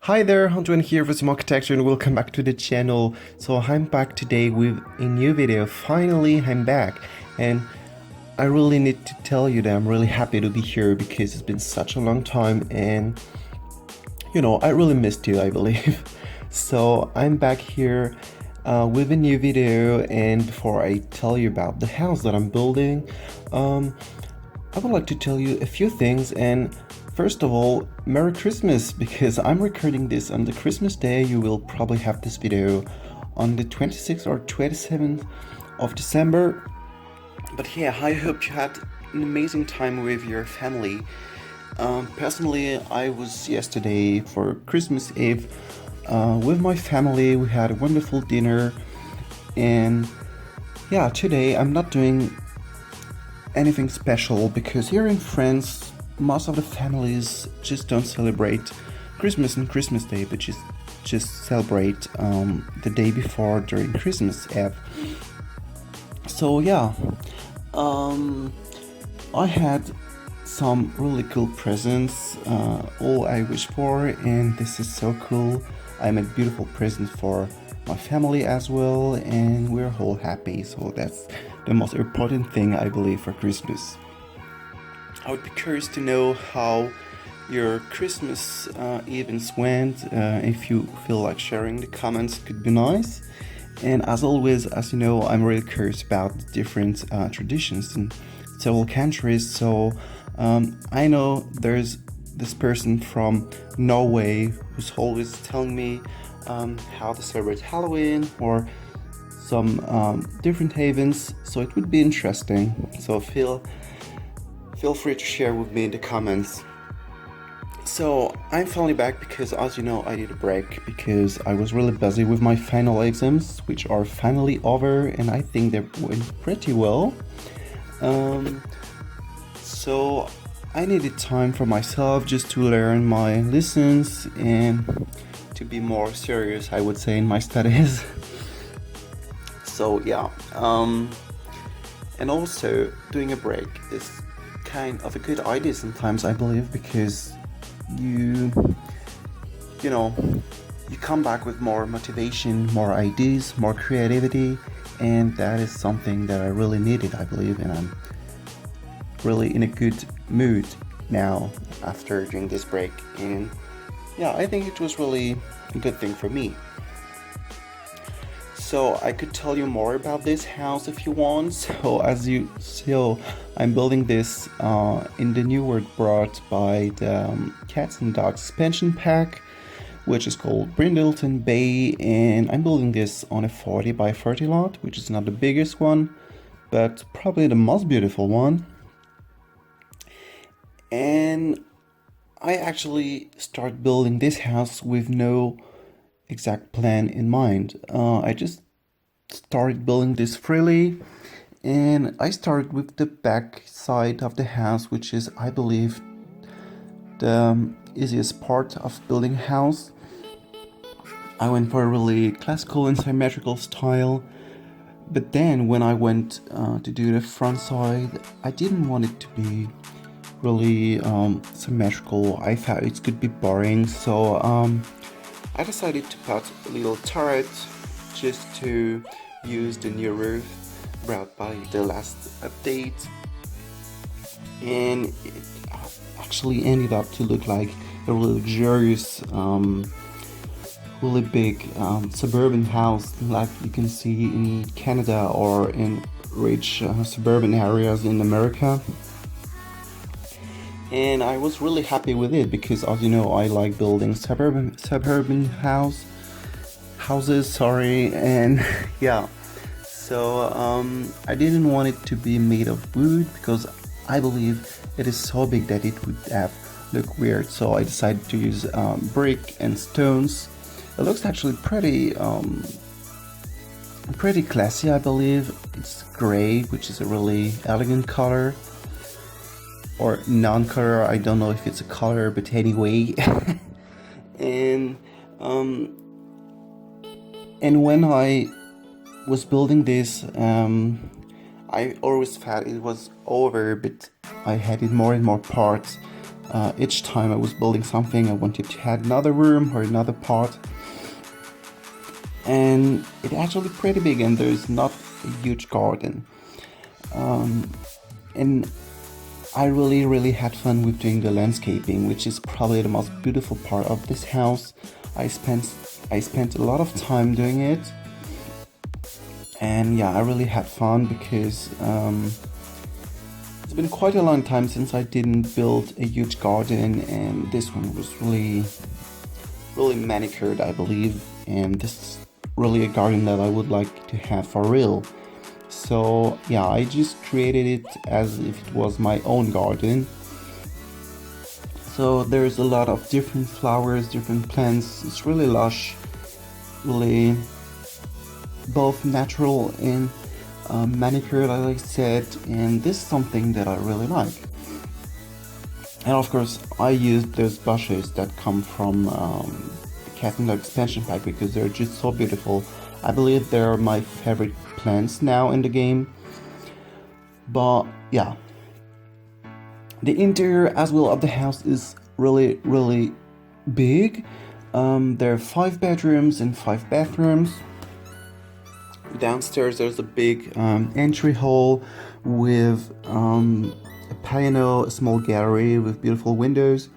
Hi there, Antoine here for Simarchitecture and welcome back to the channel. So I'm back today with a new video. Finally, I'm back and I really need to tell you that I'm really happy to be here because it's been such a long time and I really missed you, I believe. So I'm back here with a new video, and before I tell you about the house that I'm building, I would like to tell you a few things. And first of all, Merry Christmas, because I'm recording this on the Christmas day. You will probably have this video on the 26th or 27th of December. But yeah, I hope you had an amazing time with your family. Personally, I was yesterday for Christmas Eve with my family. We had a wonderful dinner, and yeah, today I'm not doing anything special because here in France, most of the families just don't celebrate Christmas and Christmas Day, but just celebrate the day before during Christmas Eve. So yeah, I had some really cool presents, all I wish for, and this is so cool. I made beautiful presents for my family as well, and we're all happy, so that's the most important thing, I believe, for Christmas. I would be curious to know how your Christmas events went. If you feel like sharing the comments, it could be nice. And as always, as you know, I'm really curious about the different traditions in several countries. So I know there's this person from Norway who's always telling me how to celebrate Halloween or some different havens. So it would be interesting. So feel free to share with me in the comments. So I'm finally back because, as you know, I did a break because I was really busy with my final exams, which are finally over, and I think they went pretty well. So I needed time for myself just to learn my lessons and to be more serious, I would say, in my studies. So yeah, and also doing a break is kind of a good idea sometimes, I believe, because you come back with more motivation, more ideas, more creativity, and that is something that I really needed, I believe, and I'm really in a good mood now after doing this break. And yeah, I think it was really a good thing for me. So I could tell you more about this house if you want. So as you see, I'm building this in the new word brought by the Cats and Dogs expansion pack, which is called Brindleton Bay, and I'm building this on a 40 by 30 lot, which is not the biggest one, but probably the most beautiful one. And I actually started building this house with no exact plan in mind. I just started building this freely, and I started with the back side of the house, which is, I believe, the easiest part of building a house. I went for a really classical and symmetrical style, but then when I went to do the front side, I didn't want it to be really symmetrical. I thought it could be boring, so I decided to put a little turret just to use the new roof brought by the last update, and it actually ended up to look like a really luxurious, really big suburban house like you can see in Canada or in rich suburban areas in America. And I was really happy with it because, as you know, I like building suburban houses, sorry, and yeah. So I didn't want it to be made of wood because I believe it is so big that it would look weird. So I decided to use brick and stones. It looks actually pretty classy, I believe. It's gray, which is a really elegant color. Or non-color, I don't know if it's a color, but anyway. and when I was building this, I always thought it was over, but I had it more and more parts Each time I was building something, I wanted to add another room or another part. And it's actually pretty big, and there's not a huge garden. And I really had fun with doing the landscaping, which is probably the most beautiful part of this house. I spent a lot of time doing it, and yeah, I really had fun because it's been quite a long time since I didn't build a huge garden, and this one was really manicured, I believe, and this is really a garden that I would like to have for real. So yeah, I just created it as if it was my own garden. So there's a lot of different flowers, different plants. It's really lush, really both natural and manicured, as I said, and this is something that I really like. And of course, I used those bushes that come from the Cathedral expansion pack because they're just so beautiful. I believe they're my favorite plants now in the game. But yeah, the interior as well of the house is really big. There are 5 bedrooms and 5 bathrooms. Downstairs there's a big entry hall with a piano, a small gallery with beautiful windows.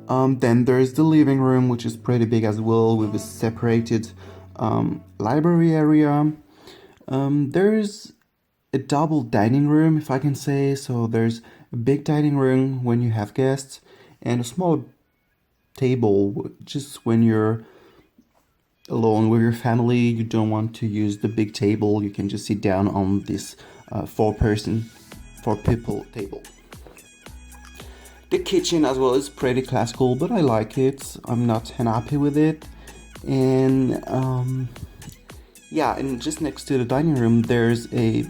Then there's the living room, which is pretty big as well, with a separated library area. There's a double dining room, if I can say. So there's a big dining room when you have guests, and a small table just when you're alone with your family. You don't want to use the big table. You can just sit down on this 4 people table. The kitchen as well is pretty classical, but I like it. I'm not unhappy with it. And yeah, and just next to the dining room there's a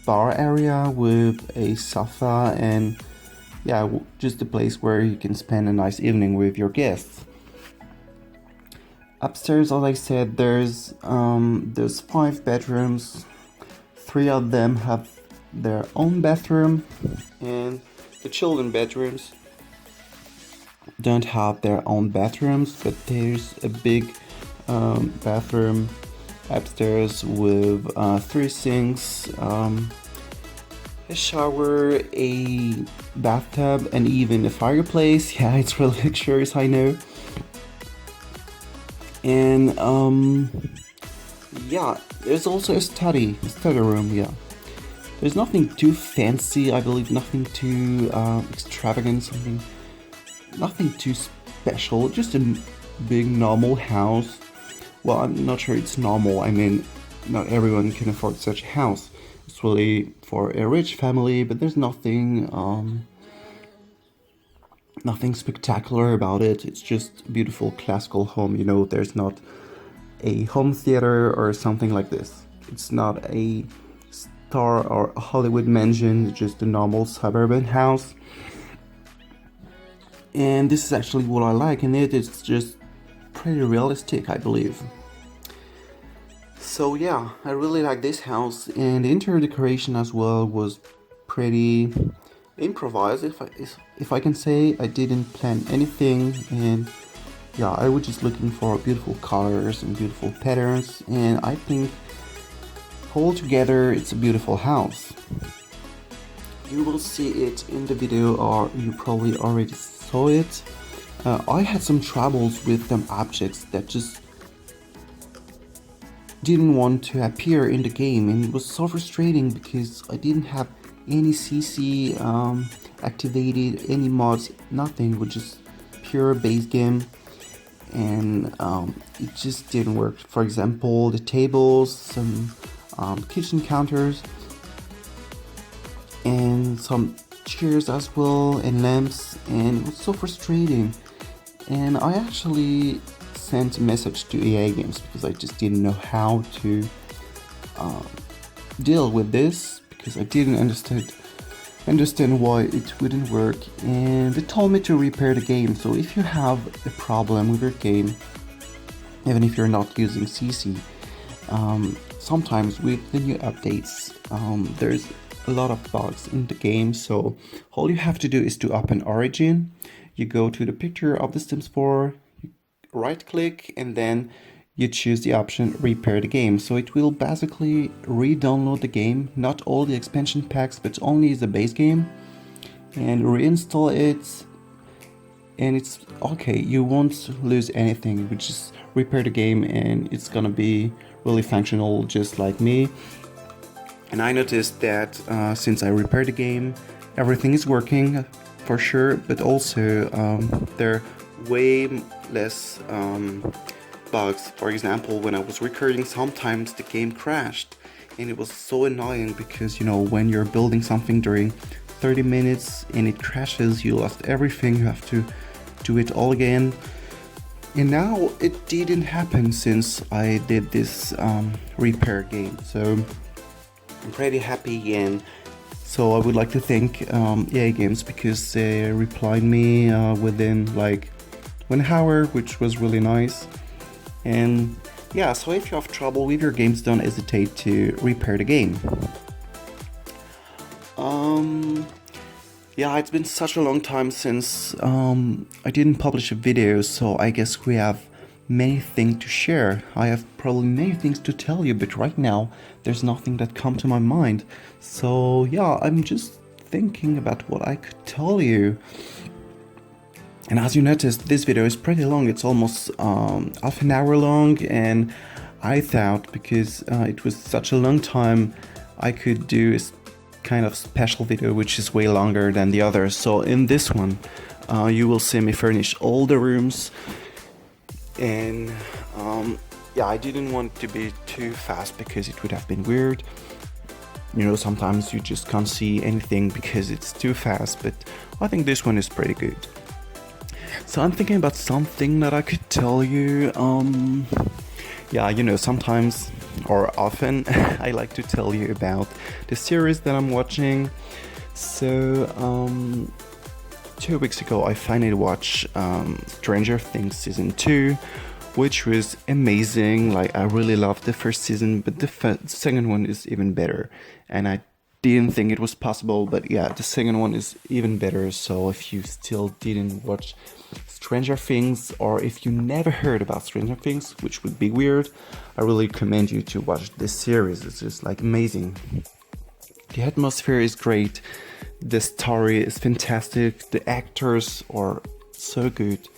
bar area with a sofa, and yeah, just a place where you can spend a nice evening with your guests. Upstairs, as I said, there's 5 bedrooms. 3 of them have their own bathroom, and the children bedrooms don't have their own bathrooms, but there's a big bathroom upstairs with 3 sinks, a shower, a bathtub, and even a fireplace. Yeah, it's really luxurious, I know. And yeah, there's also a study room. Yeah, there's nothing too fancy, I believe, nothing too extravagant, nothing too special, just a big normal house. Well, I'm not sure it's normal. I mean, not everyone can afford such a house. It's really for a rich family, but there's nothing spectacular about it. It's just a beautiful classical home. You know, there's not a home theater or something like this. It's not a star or a Hollywood mansion. It's just a normal suburban house. And this is actually what I like in it. It's just pretty realistic, I believe. So yeah, I really like this house, and the interior decoration as well was pretty improvised, if I can say. I didn't plan anything, and yeah, I was just looking for beautiful colors and beautiful patterns, and I think altogether it's a beautiful house. You will see it in the video, or you probably already saw it. I had some troubles with some objects that just didn't want to appear in the game, and it was so frustrating because I didn't have any CC activated, any mods, nothing. It was just pure base game, and it just didn't work. For example, the tables, some kitchen counters, and some chairs as well, and lamps, and it was so frustrating. And I actually sent a message to EA Games because I just didn't know how to deal with this, because I didn't understand why it wouldn't work, and they told me to repair the game. So if you have a problem with your game, even if you're not using CC, sometimes with the new updates there's a lot of bugs in the game. So all you have to do is to open Origin. You go to the picture of the Sims 4, you right click, and then you choose the option repair the game. So it will basically re-download the game, not all the expansion packs, but only the base game, and reinstall it. And it's okay, you won't lose anything. You just repair the game and it's gonna be really functional, just like me. And I noticed that since I repaired the game, everything is working for sure, but also there are way less bugs. For example, when I was recording, sometimes the game crashed, and it was so annoying because, you know, when you're building something during 30 minutes and it crashes, you lost everything, you have to do it all again. And now it didn't happen since I did this repair game, so I'm pretty happy. And so I would like to thank EA Games, because they replied me within like 1 hour, which was really nice. And yeah, so if you have trouble with your games, don't hesitate to repair the game. Yeah, it's been such a long time since I didn't publish a video, so I guess we have many things to share. I have probably many things to tell you, but right now there's nothing that comes to my mind. So yeah, I'm just thinking about what I could tell you. And as you noticed, this video is pretty long. It's almost half an hour long, and I thought because it was such a long time, I could do a kind of special video which is way longer than the others. So in this one you will see me furnish all the rooms, and yeah, I didn't want to be too fast because it would have been weird. You know, sometimes you just can't see anything because it's too fast, but I think this one is pretty good. So I'm thinking about something that I could tell you. Yeah, you know, sometimes or often I like to tell you about the series that I'm watching. So 2 weeks ago I finally watched Stranger Things season 2, which was amazing. Like, I really loved the first season, but the second one is even better, and I didn't think it was possible, but yeah, the second one is even better. So if you still didn't watch Stranger Things, or if you never heard about Stranger Things, which would be weird, I really recommend you to watch this series. It's just like amazing. The atmosphere is great, the story is fantastic, the actors are so good.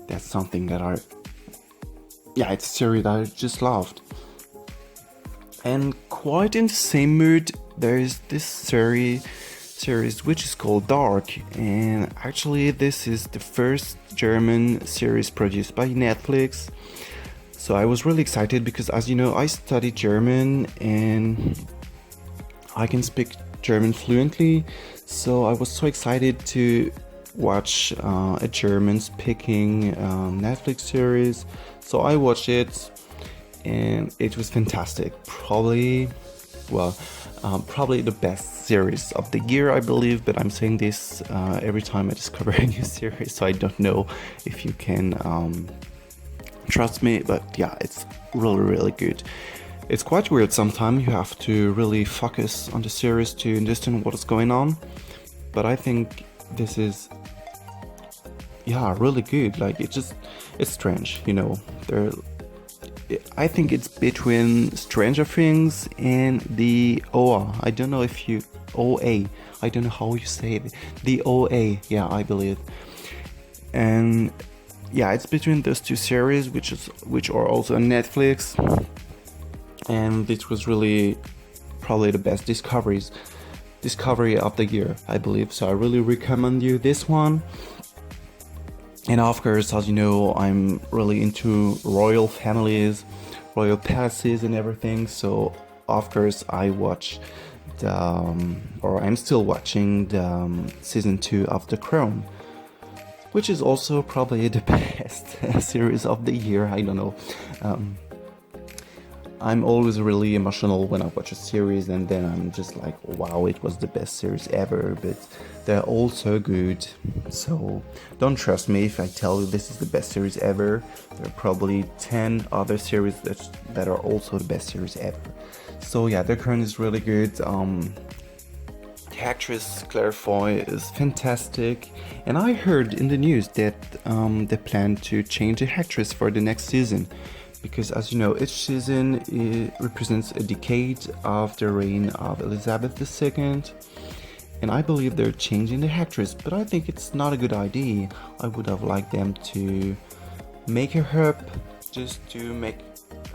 That's something that it's a series that I just loved. And quite in the same mood, there is this series which is called Dark, and actually this is the first German series produced by Netflix. So I was really excited because, as you know, I studied German and I can speak German fluently, so I was so excited to watch a German speaking Netflix series. So I watched it and it was fantastic. Probably the best series of the year, I believe, but I'm saying this every time I discover a new series, so I don't know if you can trust me, but yeah, it's really, really good. It's quite weird sometimes, you have to really focus on the series to understand what is going on, but I think this is really good. Like, it's strange, you know. I think it's between Stranger Things and the OA. I don't know if you OA. I don't know how you say it. The OA. Yeah, I believe. And yeah, it's between those two series, which are also on Netflix. And this was really probably the best discovery of the year, I believe. So I really recommend you this one. And of course, as you know, I'm really into royal families, royal palaces and everything. So of course I watch I'm still watching the season 2 of The Crown, which is also probably the best series of the year. I don't know. I'm always really emotional when I watch a series, and then I'm just like, wow, it was the best series ever, but they're all so good. So don't trust me if I tell you this is the best series ever. There are probably 10 other series that are also the best series ever. So yeah, The Crown is really good. the actress Claire Foy is fantastic, and I heard in the news that they plan to change the actress for the next season, because as you know, each season represents a decade of the reign of Elizabeth II, and I believe they're changing the actress, but I think it's not a good idea. I would have liked them to make her up, just to make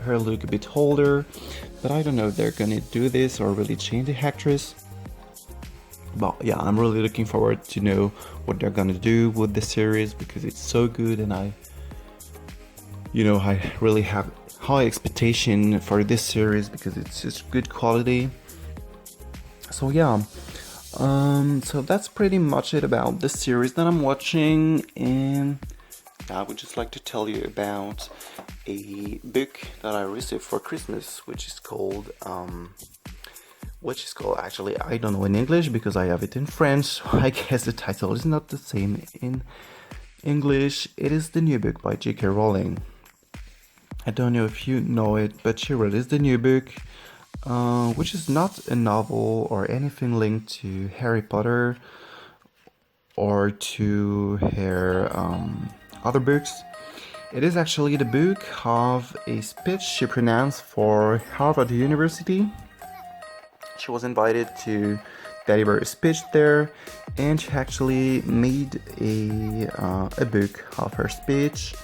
her look a bit older, but I don't know if they're gonna do this or really change the actress. But yeah, I'm really looking forward to know what they're gonna do with the series, because it's so good, and I really have high expectation for this series because it's just good quality. So yeah, so that's pretty much it about the series that I'm watching, and I would just like to tell you about a book that I received for Christmas, which is called actually, I don't know in English because I have it in French, so I guess the title is not the same in English. It is the new book by J.K. Rowling. I don't know if you know it, but she released the new book, which is not a novel or anything linked to Harry Potter or to her other books. It is actually the book of a speech she pronounced for Harvard University. She was invited to deliver a speech there, and she actually made a book of her speech.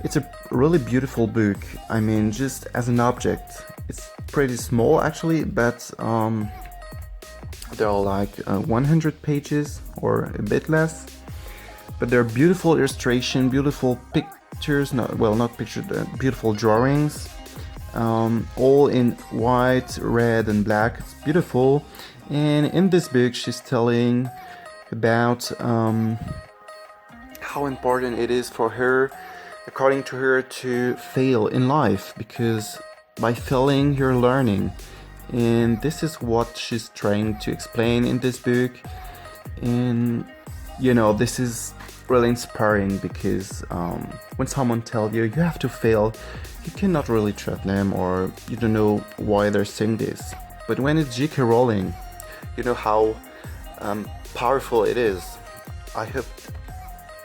It's a really beautiful book. I mean, just as an object, it's pretty small actually, but there are like 100 pages or a bit less. But they're beautiful illustration, beautiful pictures, not pictures, beautiful drawings, all in white, red and black. It's beautiful. And in this book she's telling about how important it is for her, according to her, to fail in life, because by failing you're learning. And this is what she's trying to explain in this book. And this is really inspiring, because when someone tells you have to fail, you cannot really trust them, or you don't know why they're saying this. But when it's J.K. Rowling, you know how powerful it is. I hope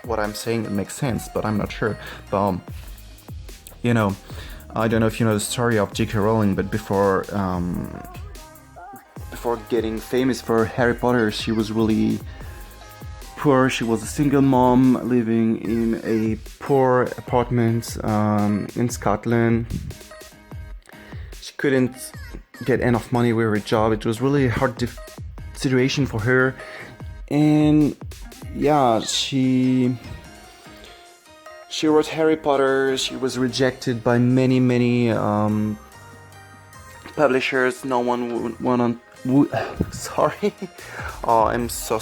what I'm saying makes sense, but I'm not sure. But I don't know if you know the story of J.K. Rowling, but before getting famous for Harry Potter, she was really poor. She was a single mom living in a poor apartment in Scotland. She couldn't get enough money with her job. It was really a hard situation for her, and yeah, she wrote Harry Potter. She was rejected by many publishers. No one sorry. Oh, I'm so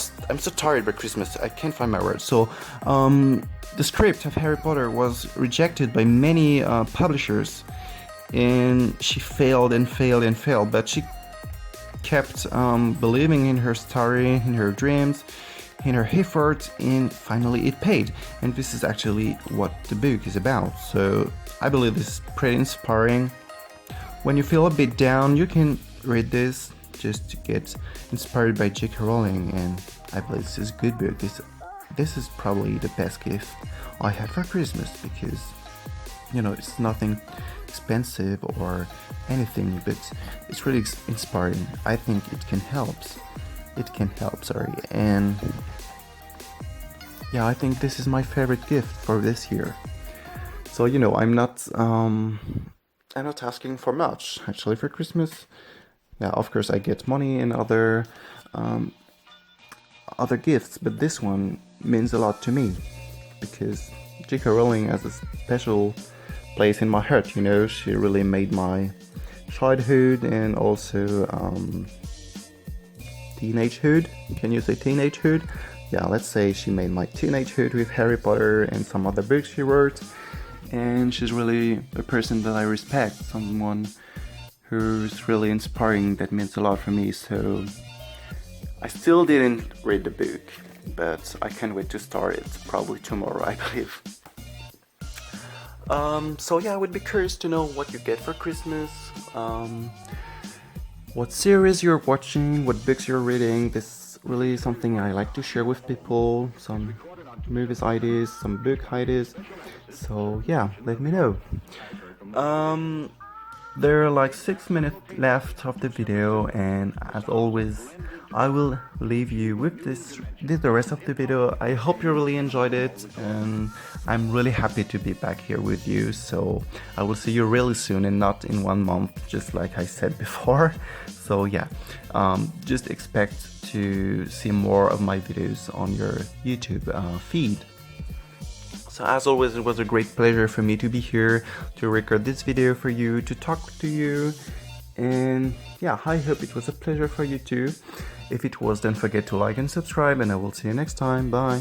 tired by Christmas. I can't find my words. So the script of Harry Potter was rejected by many publishers, and she failed, but she kept believing in her story, in her dreams, in her effort, and finally it paid. And this is actually what the book is about. So I believe this is pretty inspiring. When you feel a bit down, you can read this just to get inspired by J.K. Rowling, and I believe this is a good book. This is probably the best gift I had for Christmas, because it's nothing expensive or anything, but it's really inspiring. I think it can help, and yeah, I think this is my favorite gift for this year. So I'm not asking for much actually for Christmas. Yeah, of course I get money and other gifts, but this one means a lot to me, because J.K. Rowling has a special place in my heart. She really made my childhood and also teenagehood. Can you say teenagehood? Yeah, let's say she made my teenagehood with Harry Potter and some other books she wrote. And she's really a person that I respect, someone who's really inspiring. That means a lot for me. So I still didn't read the book, but I can't wait to start it, probably tomorrow, I believe. So yeah, I would be curious to know what you get for Christmas. what series you're watching, what books you're reading. This is really something I like to share with people, some movies ideas, some book ideas. So yeah, let me know. There are like 6 minutes left of the video, and as always I will leave you with the rest of the video. I hope you really enjoyed it, and I'm really happy to be back here with you. So I will see you really soon, and not in 1 month, just like I said before. So yeah, just expect to see more of my videos on your YouTube feed. So as always, it was a great pleasure for me to be here, to record this video for you, to talk to you, and yeah, I hope it was a pleasure for you too. If it was, don't forget to like and subscribe, and I will see you next time. Bye.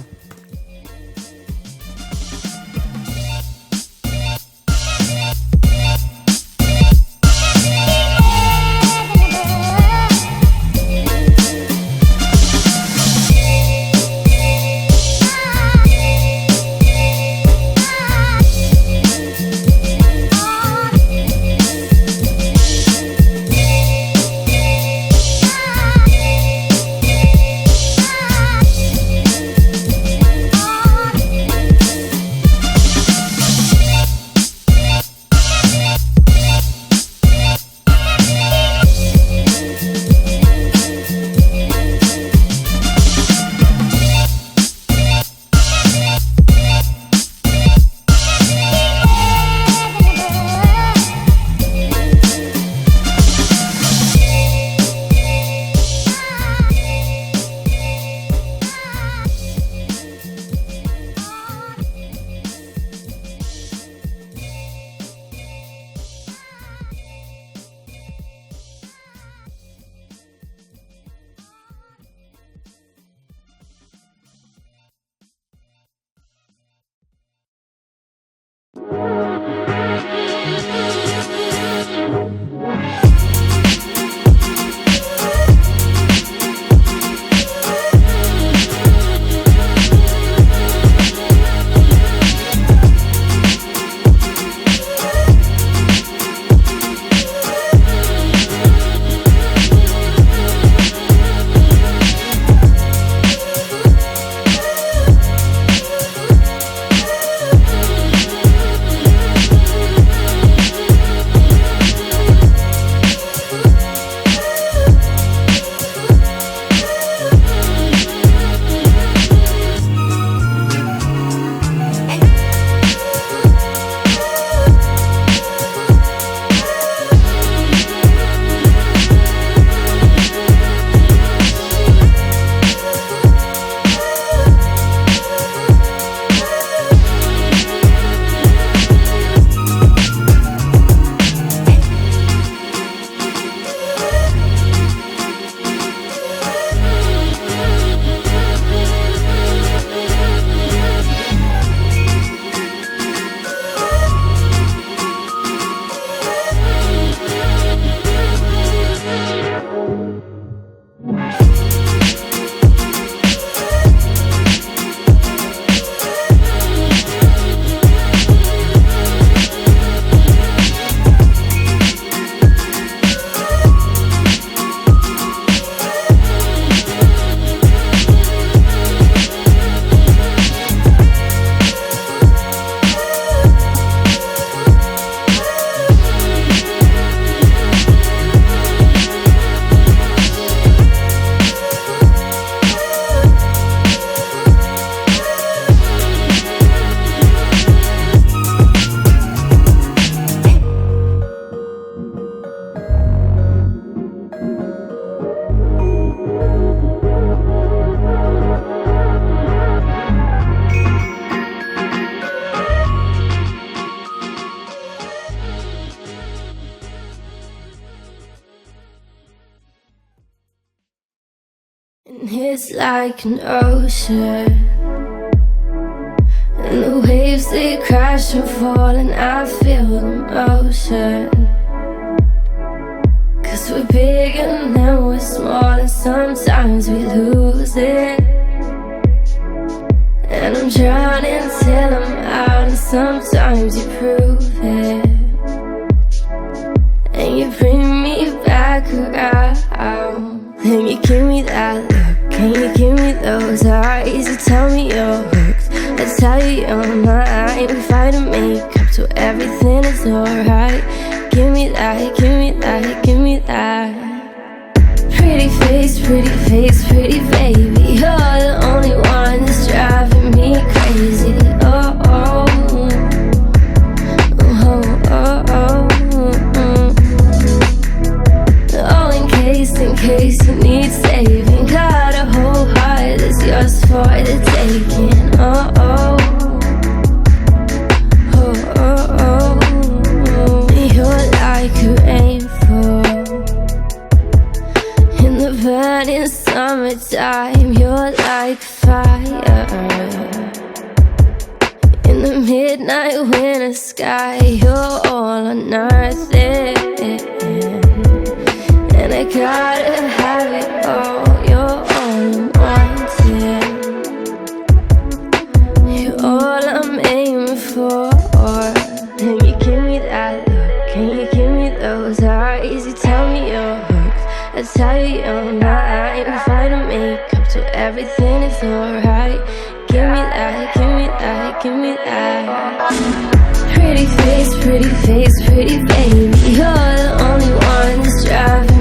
And it's like an ocean, and the waves they crash and fall, and I feel the motion. Cause we're big and then we're small, and sometimes we lose it. And I'm drowning till I'm out, and sometimes you prove it. And you bring me back around. you tell me you're hooked, I tell you you're mine. We fight and make up so everything is alright. Give me that, give me that, give me that. Pretty face, pretty baby. You're the only one that's driving me crazy. Oh, oh, oh, oh, oh, oh. In case you need saving. Got a whole heart that's yours for the taking. Oh, oh, oh, oh, oh. You're like a rainfall in the burning summertime. You're like fire in the midnight winter sky. You're all or nothing, and I gotta have it all. You're all I'm wanting. You're all I'm aiming for. Can you give me that look? Can you give me those eyes? You tell me you're hooked, I tell you you're mine. We fight and make up so everything is alright. Give me that, give me that, give me that. Pretty face, pretty baby. You're the only one that's driving